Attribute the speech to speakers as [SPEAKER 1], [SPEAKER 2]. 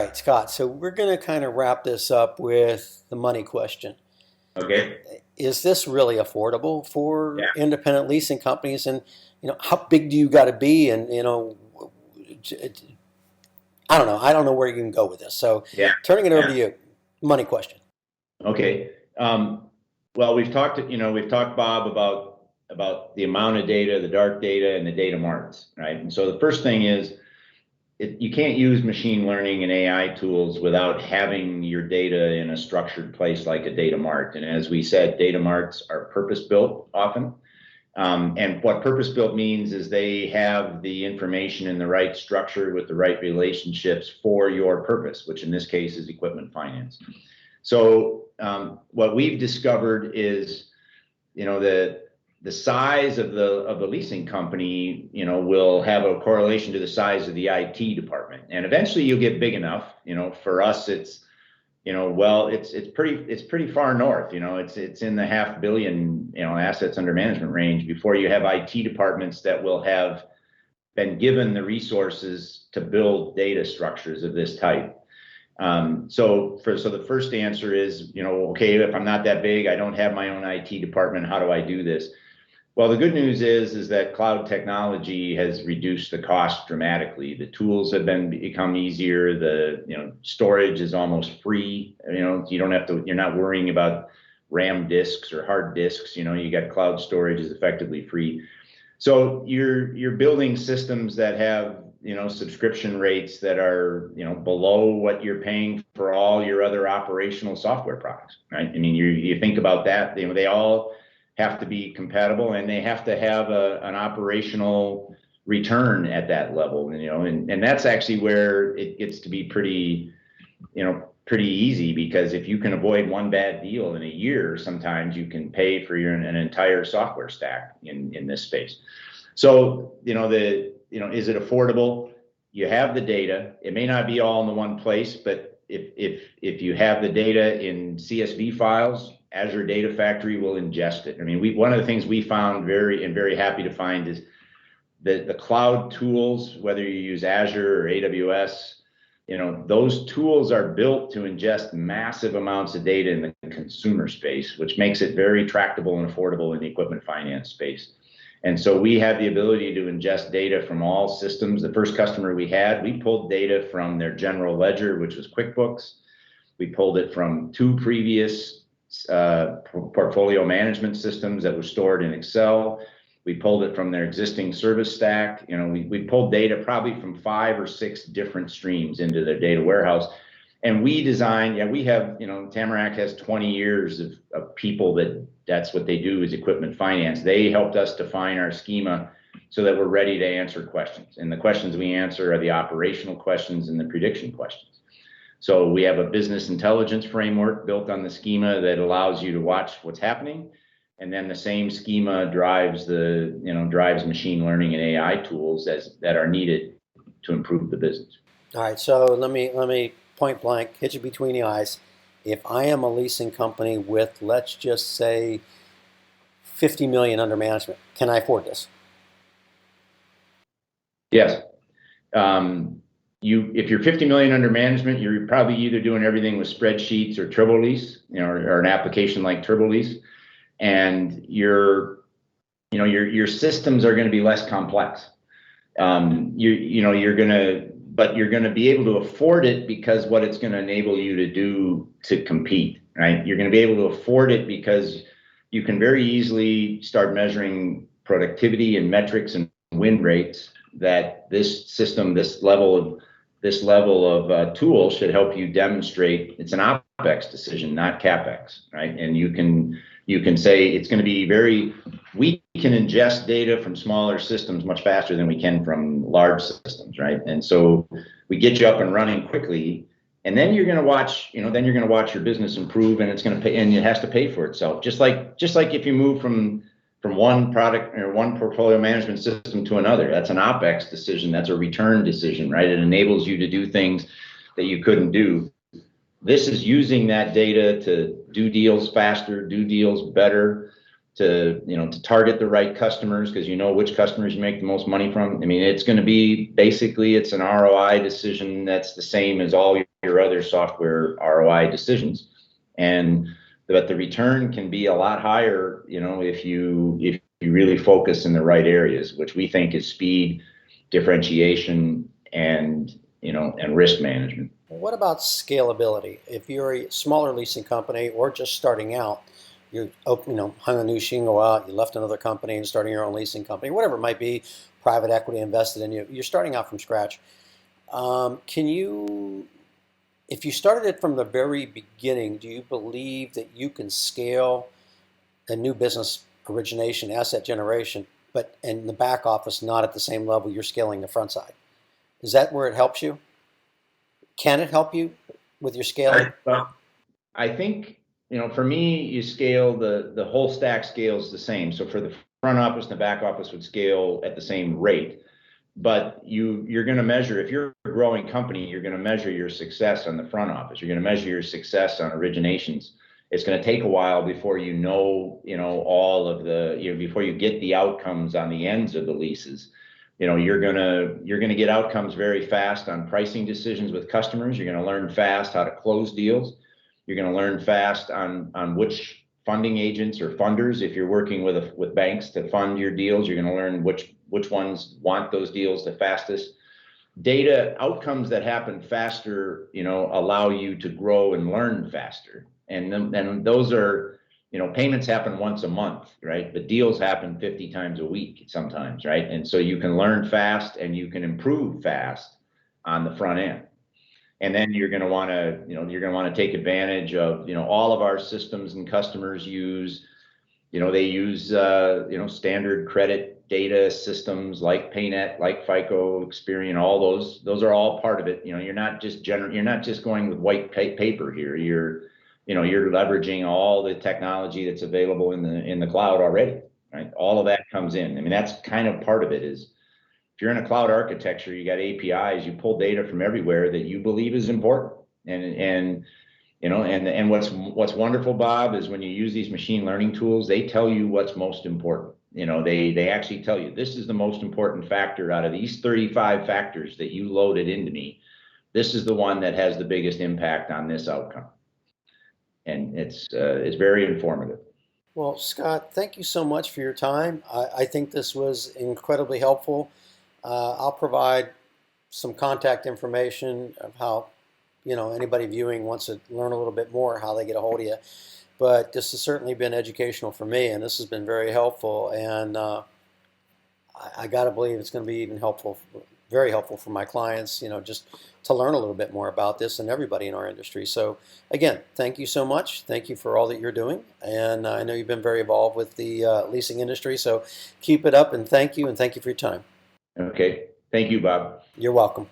[SPEAKER 1] right, Scott. So we're going to kind of wrap this up with the money question.
[SPEAKER 2] Okay.
[SPEAKER 1] Is this really affordable for
[SPEAKER 2] Yeah.
[SPEAKER 1] independent leasing companies? And how big do you got to be? And I don't know. I don't know where you can go with this. So
[SPEAKER 2] Yeah.
[SPEAKER 1] turning it over
[SPEAKER 2] Yeah.
[SPEAKER 1] to you. Money question.
[SPEAKER 2] Okay. Well, we've talked, Bob, about the amount of data, the dark data, and the data marts, right? And so the first thing is you can't use machine learning and AI tools without having your data in a structured place like a data mart. And as we said, data marts are purpose built often. And what purpose built means is they have the information in the right structure with the right relationships for your purpose, which in this case is equipment finance. So what we've discovered is, the size of the leasing company, will have a correlation to the size of the IT department, and eventually you'll get big enough. For us, it's pretty far north. It's in the half billion, assets under management range before you have IT departments that will have been given the resources to build data structures of this type. So the first answer is, okay, if I'm not that big, I don't have my own IT department, how do I do this? Well, the good news is that cloud technology has reduced the cost dramatically. The tools have become easier. The storage is almost free. You don't have to. You're not worrying about RAM disks or hard disks. You got cloud storage is effectively free. So you're building systems that have subscription rates that are below what you're paying for all your other operational software products, right? I mean, you think about that. They all have to be compatible, and they have to have an operational return at that level. And that's actually where it gets to be pretty easy, because if you can avoid one bad deal in a year, sometimes you can pay for an entire software stack in this space. So, is it affordable? You have the data. It may not be all in the one place, but if you have the data in CSV files, Azure Data Factory will ingest it. I mean, one of the things we found very happy to find is that the cloud tools, whether you use Azure or AWS, those tools are built to ingest massive amounts of data in the consumer space, which makes it very tractable and affordable in the equipment finance space. And so we have the ability to ingest data from all systems. The first customer we pulled data from their general ledger, which was QuickBooks. We pulled it from two previous portfolio management systems that were stored in Excel. We pulled it from their existing service stack. We pulled data probably from 5 or 6 different streams into their data warehouse. And we designed, we have, Tamarack has 20 years of people that's what they do is equipment finance. They helped us define our schema so that we're ready to answer questions. And the questions we answer are the operational questions and the prediction questions. So we have a business intelligence framework built on the schema that allows you to watch what's happening. And then the same schema drives machine learning and AI tools that are needed to improve the business.
[SPEAKER 1] All right. So let me point blank hit you between the eyes. If I am a leasing company with, let's just say, 50 million under management, can I afford this?
[SPEAKER 2] Yes. If you're 50 million under management, you're probably either doing everything with spreadsheets or TurboLease, or an application like TurboLease, and your systems are going to be less complex. You're going to be able to afford it because what it's going to enable you to do to compete, right? You're going to be able to afford it because you can very easily start measuring productivity and metrics and win rates that this system, this level of tool should help you demonstrate. It's an OpEx decision, not CapEx, right? And you can say it's going to be we can ingest data from smaller systems much faster than we can from large systems, right? And so we get you up and running quickly, and then you're going to watch your business improve, and it's going to pay, and it has to pay for itself. Just like if you move from one product or one portfolio management system to another, that's an OpEx decision. That's a return decision, right? It enables you to do things that you couldn't do. This is using that data to do deals faster, do deals better, to target the right customers, because which customers you make the most money from. I mean, it's going to be basically, it's an ROI decision that's the same as all your other software ROI decisions. And but the return can be a lot higher, if you really focus in the right areas, which we think is speed, differentiation, and risk management.
[SPEAKER 1] What about scalability? If you're a smaller leasing company or just starting out, hung a new shingle out, you left another company and starting your own leasing company, whatever it might be, private equity invested in you, you're starting out from scratch. Can you, if you started it from the very beginning, do you believe that you can scale a new business origination, asset generation, but in the back office, not at the same level you're scaling the front side? Is that where it helps you? Can it help you with your scaling?
[SPEAKER 2] I think, for me, you scale the whole stack scales the same. So for the front office and the back office would scale at the same rate. But you're going to measure, if you're a growing company, you're going to measure your success on the front office. You're going to measure your success on originations. It's going to take a while before all of before you get the outcomes on the ends of the leases. You're gonna get outcomes very fast on pricing decisions with customers. You're gonna learn fast how to close deals. You're gonna learn fast on which funding agents or funders, if you're working with banks to fund your deals, you're gonna learn which ones want those deals the fastest. Data outcomes that happen faster, allow you to grow and learn faster. And those are, payments happen once a month, right? But deals happen 50 times a week sometimes, right? And so you can learn fast and you can improve fast on the front end. And then you're going to want to take advantage of, all of our systems and customers use, they use, standard credit data systems like PayNet, like FICO, Experian, all those are all part of it. You're not just going with white paper here. You're leveraging all the technology that's available in the cloud already, right? All of that comes in. I mean, that's kind of part of it is if you're in a cloud architecture, you got APIs, you pull data from everywhere that you believe is important. And what's wonderful, Bob, is when you use these machine learning tools, they tell you what's most important. They actually tell you this is the most important factor out of these 35 factors that you loaded into me. This is the one that has the biggest impact on this outcome. And it's very informative.
[SPEAKER 1] Well, Scott, thank you so much for your time. I think this was incredibly helpful. I'll provide some contact information of how, anybody viewing wants to learn a little bit more, how they get a hold of you. But this has certainly been educational for me, and this has been very helpful. And I got to believe it's going to be even helpful, very helpful for my clients, just to learn a little bit more about this and everybody in our industry. So again, thank you so much. Thank you for all that you're doing. And I know you've been very involved with the leasing industry. So keep it up and thank you for your time.
[SPEAKER 2] Okay. Thank you, Bob.
[SPEAKER 1] You're welcome.